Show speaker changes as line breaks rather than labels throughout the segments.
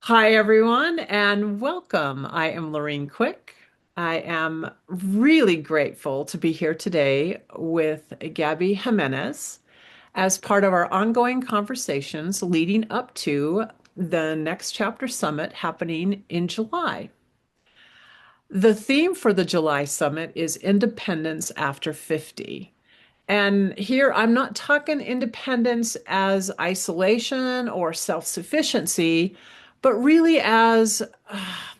Hi, everyone, and welcome. I am Laureen Quick. I am really grateful to be here today with Gabby Jimenez as part of our ongoing conversations leading up to the Next Chapter Summit happening in July. The theme for the July Summit is Independence After 50. And here I'm not talking independence as isolation or self-sufficiency, but really as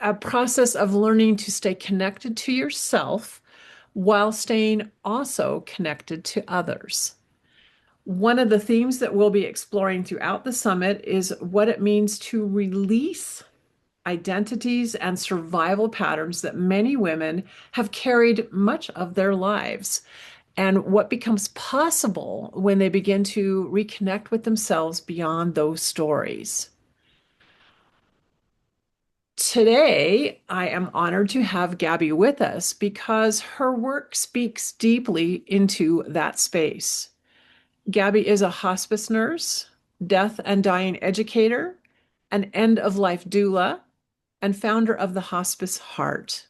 a process of learning to stay connected to yourself while staying also connected to others. One of the themes that we'll be exploring throughout the summit is what it means to release identities and survival patterns that many women have carried much of their lives, and what becomes possible when they begin to reconnect with themselves beyond those stories. Today, I am honored to have Gabby with us because her work speaks deeply into that space. Gabby is a hospice nurse, death and dying educator, an end of life doula, and founder of the Hospice Heart.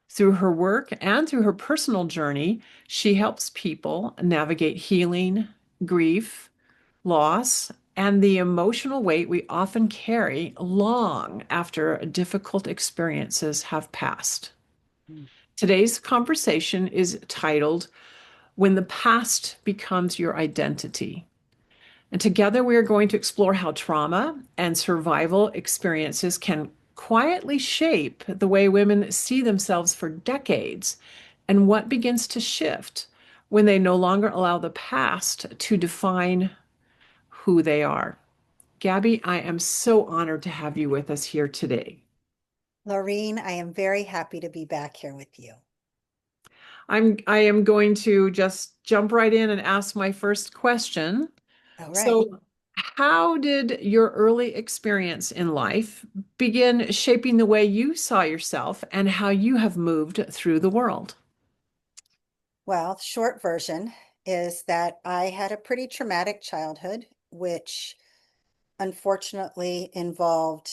Through her work and through her personal journey, she helps people navigate healing, grief, loss, and the emotional weight we often carry long after difficult experiences have passed.
Mm.
Today's conversation is titled When the Past Becomes Your Identity. And together we are going to explore how trauma and survival experiences can quietly shape the way women see themselves for decades and what begins to shift when they no longer allow the past to define who they are. Gabby, I am so honored to have you with us here today.
Laureen, I am very happy to be back here with you.
I am going to just jump right in and ask my first question.
All right.
So, how did your early experience in life begin shaping the way you saw yourself and how you have moved through the world?
Well, the short version is that I had a pretty traumatic childhood, which unfortunately involved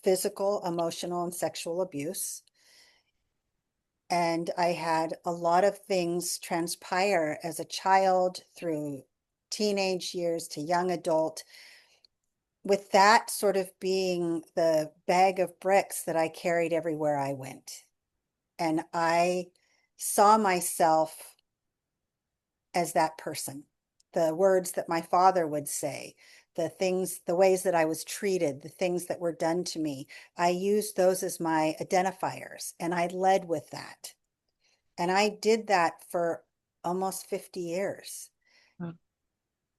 physical, emotional, and sexual abuse. And I had a lot of things transpire as a child through teenage years to young adult, with that sort of being the bag of bricks that I carried everywhere I went. And I saw myself as that person. The words that my father would say, the things, the ways that I was treated, the things that were done to me, I used those as my identifiers and I led with that. And I did that for almost 50 years.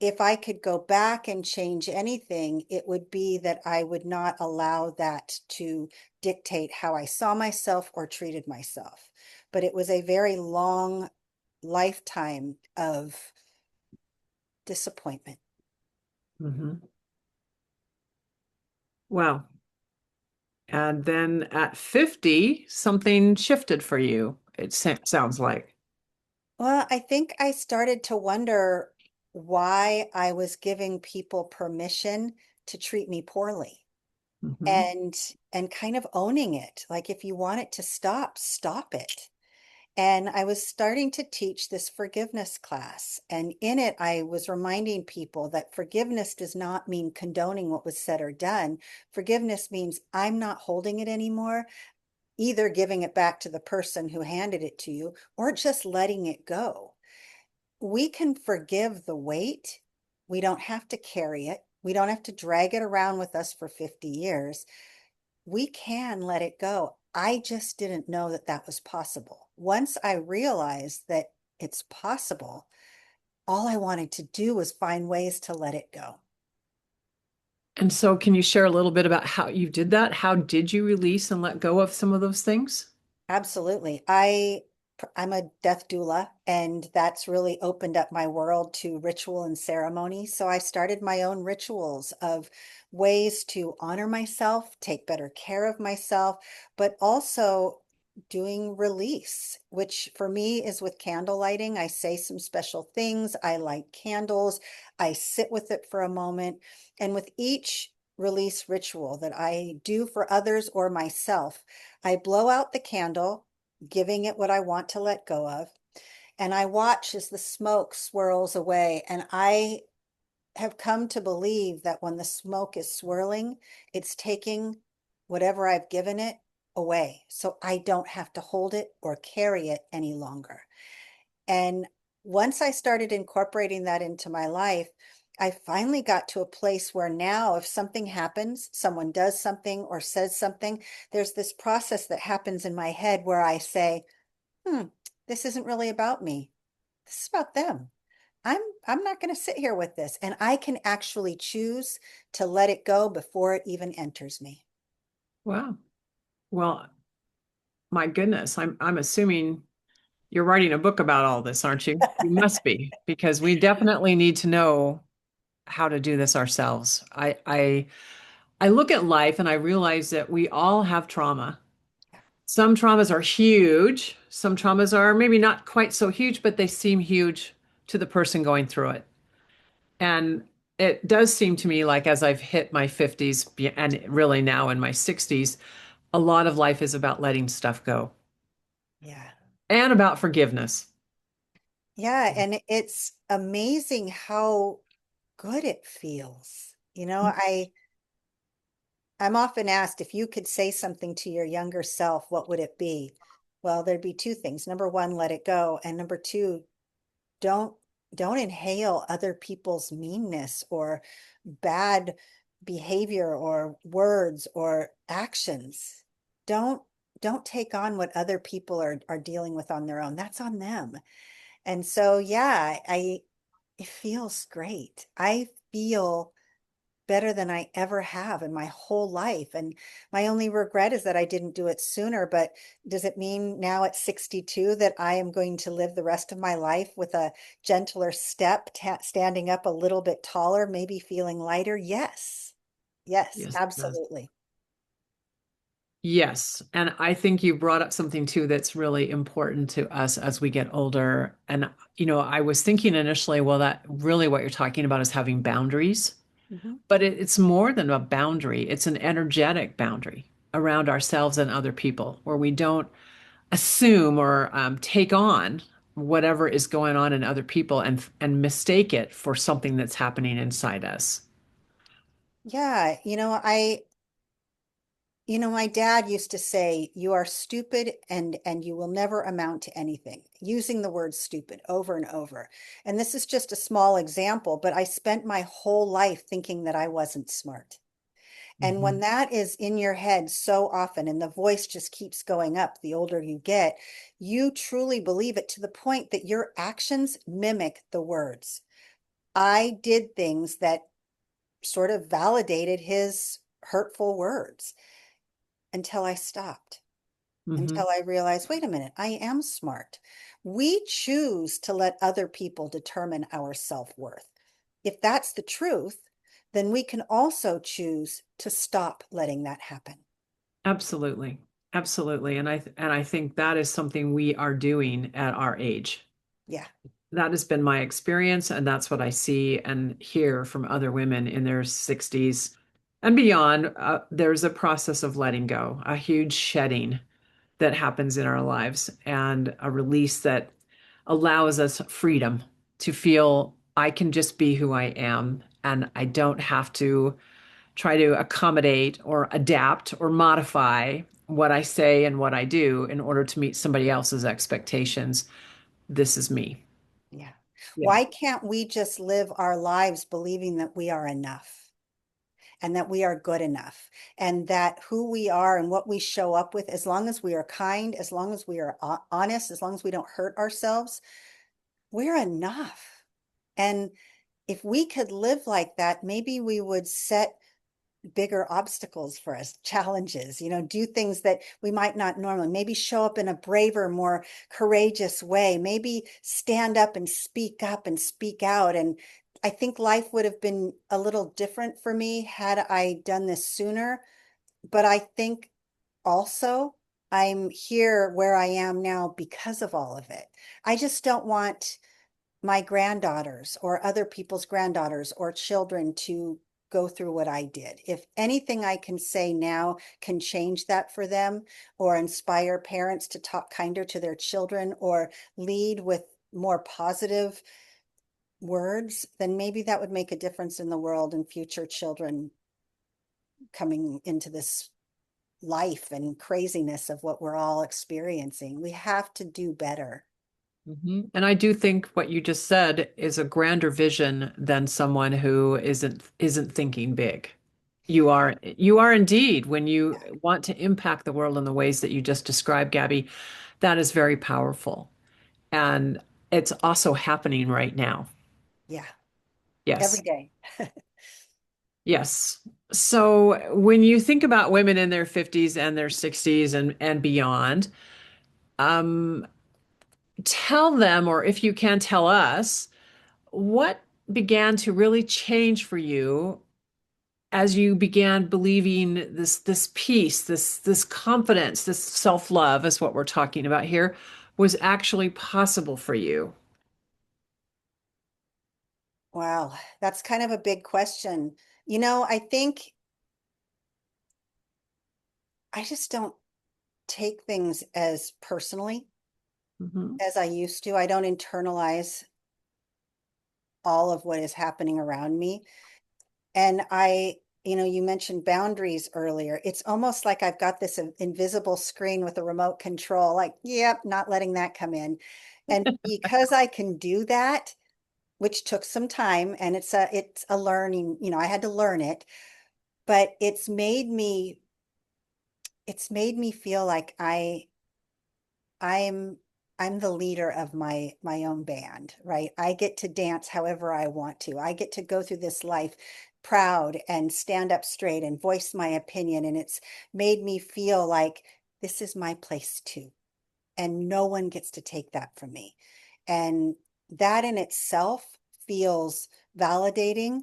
If I could go back and change anything, it would be that I would not allow that to dictate how I saw myself or treated myself. But it was a very long lifetime of disappointment.
Mhm. Wow. And then at 50, something shifted for you, it sounds like.
Well, I think I started to wonder why I was giving people permission to treat me poorly
Mhm.
and and kind of owning it. Like if you want it to stop, stop it. And I was starting to teach this forgiveness class. And in it, I was reminding people that forgiveness does not mean condoning what was said or done. Forgiveness means I'm not holding it anymore, either giving it back to the person who handed it to you or just letting it go. We can forgive the weight. We don't have to carry it. We don't have to drag it around with us for 50 years. We can let it go. I just didn't know that that was possible. Once I realized that it's possible, all I wanted to do was find ways to let it go.
And so, can you share a little bit about how you did that? How did you release and let go of some of those things?
Absolutely. I'm a death doula, and that's really opened up my world to ritual and ceremony. So I started my own rituals of ways to honor myself, take better care of myself, but also doing release, which for me is with candle lighting. I say some special things. I light candles. I sit with it for a moment. And with each release ritual that I do for others or myself. I blow out the candle, giving it what I want to let go of, and I watch as the smoke swirls away. And I have come to believe that when the smoke is swirling, it's taking whatever I've given it away. So I don't have to hold it or carry it any longer. And once I started incorporating that into my life, I finally got to a place where now, if something happens, someone does something or says something, there's this process that happens in my head where I say, hmm, this isn't really about me. This is about them. I'm not going to sit here with this. And I can actually choose to let it go before it even enters me.
Wow. Well, my goodness, I'm assuming you're writing a book about all this, aren't you? You must be, because we definitely need to know how to do this ourselves. I look at life and I realize that we all have trauma. Some traumas are huge. Some traumas are maybe not quite so huge, but they seem huge to the person going through it. And it does seem to me like as I've hit my 50s and really now in my 60s, a lot of life is about letting stuff go
Yeah.
and about forgiveness.
Yeah. And it's amazing how good it feels. I'm often asked if you could say something to your younger self, what would it be? Well, there'd be two things. Number one, let it go. And number two, don't don't inhale other people's meanness or bad behavior or words or actions. Don't don't take on what other people are dealing with on their own. That's on them. And so yeah, it feels great. I feel better than I ever have in my whole life. And my only regret is that I didn't do it sooner. But does it mean now at 62 that I am going to live the rest of my life with a gentler step, standing up a little bit taller, maybe feeling lighter? Yes. Yes,
Yes, it does.
absolutely.
Yes. And I think you brought up something too that's really important to us as we get older. And, I was thinking initially, well, that really what you're talking about is having boundaries,
Mhm.
but it's more than a boundary, it's an energetic boundary around ourselves and other people where we don't assume or take on whatever is going on in other people and mistake it for something that's happening inside us.
Yeah, my dad used to say, "You are stupid and you will never amount to anything," using the word stupid over and over. And this is just a small example, but I spent my whole life thinking that I wasn't smart. And when
Mhm.
that is in your head so often and the voice just keeps going up the older you get, you truly believe it to the point that your actions mimic the words. I did things that sort of validated his hurtful words until I stopped.
Mhm.
Until I realized, wait a minute, I am smart. We choose to let other people determine our self-worth. If that's the truth, then we can also choose to stop letting that happen.
Absolutely. Absolutely. And I think that is something we are doing at our age.
Yeah.
That has been my experience, and that's what I see and hear from other women in their 60s and beyond. There's a process of letting go, a huge shedding that happens in our lives, and a release that allows us freedom to feel I can just be who I am, and I don't have to try to accommodate or adapt or modify what I say and what I do in order to meet somebody else's expectations. This is me.
Yeah.
Yeah.
Why can't we just live our lives believing that we are enough and that we are good enough and that who we are and what we show up with, as long as we are kind, as long as we are honest, as long as we don't hurt ourselves, we're enough. And if we could live like that, maybe we would set bigger obstacles for us, challenges, do things that we might not normally, maybe show up in a braver, more courageous way, maybe stand up and speak out. And I think life would have been a little different for me had I done this sooner. But I think also I'm here where I am now because of all of it. I just don't want my granddaughters or other people's granddaughters or children to go through what I did. If anything I can say now can change that for them or inspire parents to talk kinder to their children or lead with more positive words, then maybe that would make a difference in the world and future children coming into this life and craziness of what we're all experiencing. We have to do better.
And I do think what you just said is a grander vision than someone who isn't thinking big. You are indeed when you
Yeah.
want to impact the world in the ways that you just described, Gabby. That is very powerful. And it's also happening right now.
Yeah. Every
Yes.
day.
Yes. So when you think about women in their 50s and their 60s and beyond, um, tell them, or if you can tell us, what began to really change for you as you began believing this peace, this confidence, this self-love is what we're talking about here, was actually possible for you?
Wow. That's kind of a big question. I think I just don't take things as personally
Mhm.
as I used to. I don't internalize all of what is happening around me. And you mentioned boundaries earlier. It's almost like I've got this invisible screen with a remote control, like, yep, not letting that come in. And because I can do that, which took some time and it's a learning, I had to learn it, but it's made me feel like I'm I'm the leader of my own band, right? I get to dance however I want to. I get to go through this life proud and stand up straight and voice my opinion. And it's made me feel like this is my place too. And no one gets to take that from me. And that in itself feels validating,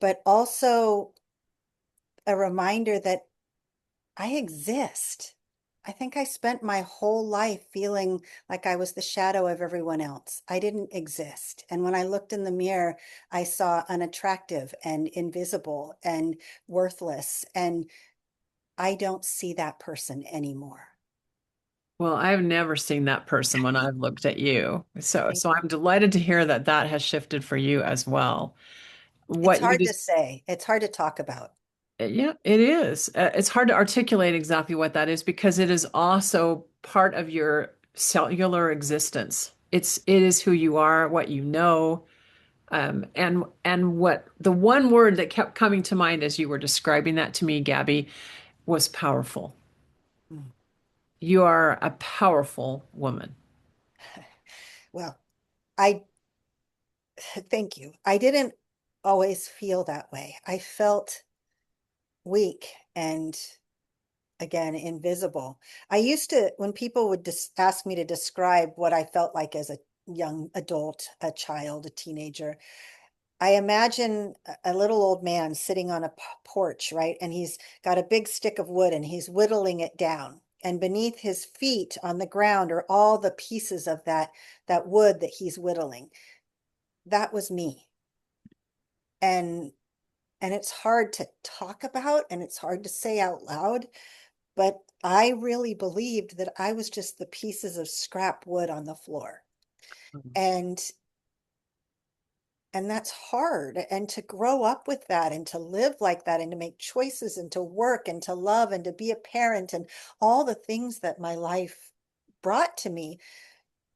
but also a reminder that I exist. I think I spent my whole life feeling like I was the shadow of everyone else. I didn't exist. And when I looked in the mirror, I saw unattractive and invisible and worthless. And I don't see that person anymore.
Well, I've never seen that person when I've looked at you. So,
Thank
so
you.
I'm delighted to hear that that has shifted for you as well.
It's
What you
hard to
just,
say, it's hard to talk about.
yeah, it is. It's hard to articulate exactly what that is because it is also part of your cellular existence. It is who you are, what you know, and what the one word that kept coming to mind as you were describing that to me, Gabby, was powerful.
Mm.
You are a powerful woman.
Well, I thank you. I didn't always feel that way. I felt weak and again invisible. I used to, when people would ask me to describe what I felt like as a young adult, a child, a teenager, I imagine a little old man sitting on a porch, right? And he's got a big stick of wood and he's whittling it down. And beneath his feet on the ground are all the pieces of that wood that he's whittling. That was me. And and it's hard to talk about and it's hard to say out loud, but I really believed that I was just the pieces of scrap wood on the floor. And and that's hard. And to grow up with that and to live like that and to make choices and to work and to love and to be a parent and all the things that my life brought to me,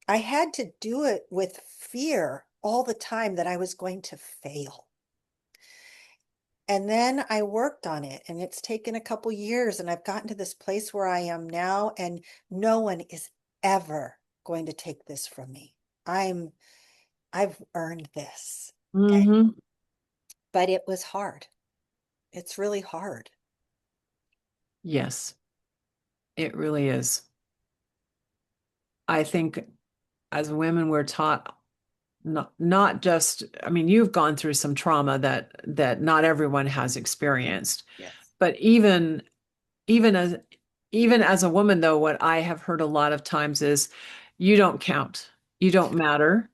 I had to do it with fear all the time that I was going to fail. And then I worked on it and it's taken a couple years and I've gotten to this place where I am now and no one is ever going to take this from me. I'm I've earned this.
Hmm.
But it was hard. It's really hard.
Yes, it really is. I think as women, we're taught not just, I mean, you've gone through some trauma that not everyone has experienced,
Yes.
but even as even as a woman, though, what I have heard a lot of times is you don't count, you don't matter.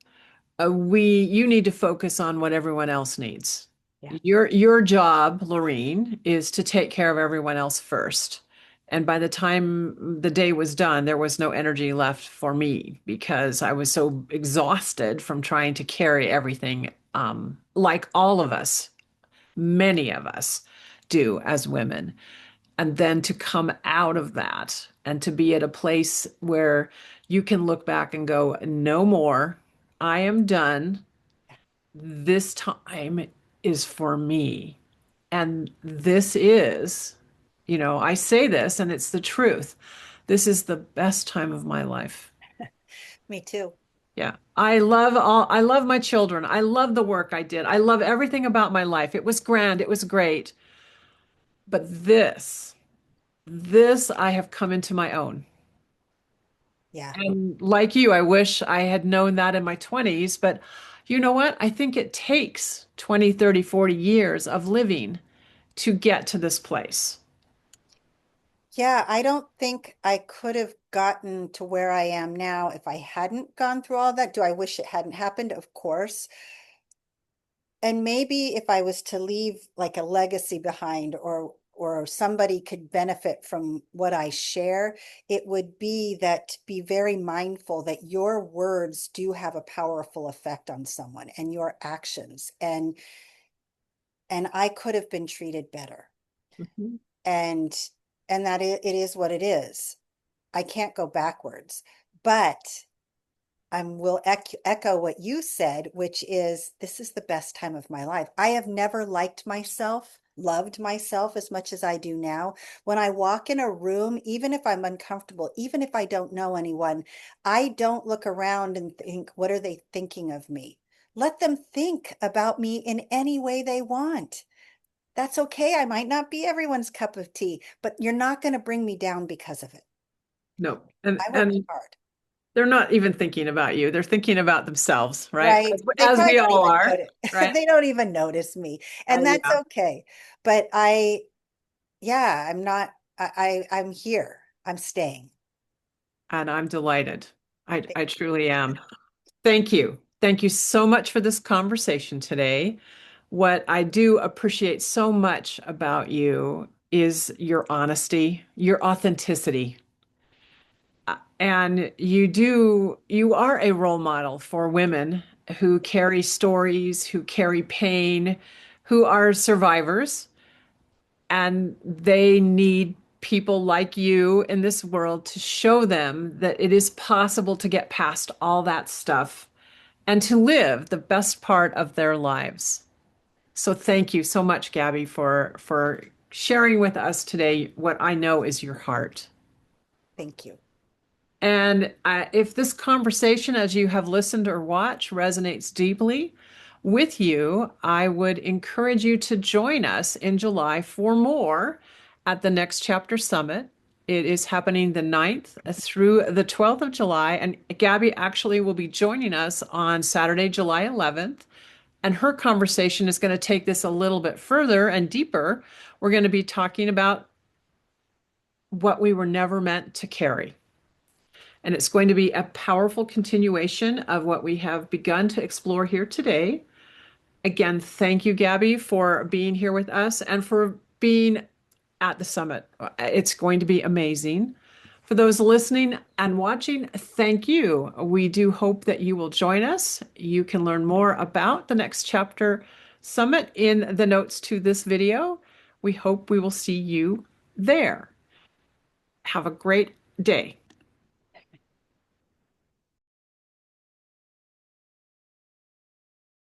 You need to focus on what everyone else needs.
Yeah.
Your job, Laureen, is to take care of everyone else first. And by the time the day was done, there was no energy left for me because I was so exhausted from trying to carry everything, like all of us, many of us do as women. And then to come out of that and to be at a place where you can look back and go, no more. I am done. This time is for me. And this is, I say this and it's the truth. This is the best time of my life.
Me too.
Yeah. I love my children. I love the work I did. I love everything about my life. It was grand. It was great. But this I have come into my own.
Yeah.
And like you, I wish I had known that in my 20s, but you know what? I think it takes 20, 30, 40 years of living to get to this place.
Yeah, I don't think I could have gotten to where I am now if I hadn't gone through all that. Do I wish it hadn't happened? Of course. And maybe if I was to leave like a legacy behind or somebody could benefit from what I share, it would be that be very mindful that your words do have a powerful effect on someone and your actions. And I could have been treated better.
Mhm.
And and that it is what it is. I can't go backwards. But I will echo what you said, which is this is the best time of my life. I have never liked myself, loved myself as much as I do now. When I walk in a room, even if I'm uncomfortable, even if I don't know anyone, I don't look around and think, what are they thinking of me? Let them think about me in any way they want. That's okay. I might not be everyone's cup of tea, but you're not going to bring me down because of it.
No. And
I worked
and
hard.
they're not even thinking about you. They're thinking about themselves, right?
Right. They
As
probably
we
don't
all
even
are,
notice.
right?
They don't even notice me. And that's
Yeah.
okay. But yeah, I'm not, I'm here. I'm staying.
And I'm delighted.
Thank
I
you.
truly am. Thank you. Thank you so much for this conversation today. What I do appreciate so much about you is your honesty, your authenticity. And you are a role model for women who carry stories, who carry pain, who are survivors, and they need people like you in this world to show them that it is possible to get past all that stuff and to live the best part of their lives. So thank you so much, Gabby, for sharing with us today what I know is your heart.
Thank you.
And if this conversation, as you have listened or watched, resonates deeply with you, I would encourage you to join us in July for more at the Next Chapter Summit. It is happening the 9th through the 12th of July. And Gabby actually will be joining us on Saturday, July 11th. And her conversation is going to take this a little bit further and deeper. We're going to be talking about what we were never meant to carry. And it's going to be a powerful continuation of what we have begun to explore here today. Again, thank you, Gabby, for being here with us and for being at the summit. It's going to be amazing. For those listening and watching, thank you. We do hope that you will join us. You can learn more about the Next Chapter Summit in the notes to this video. We hope we will see you there. Have a great day.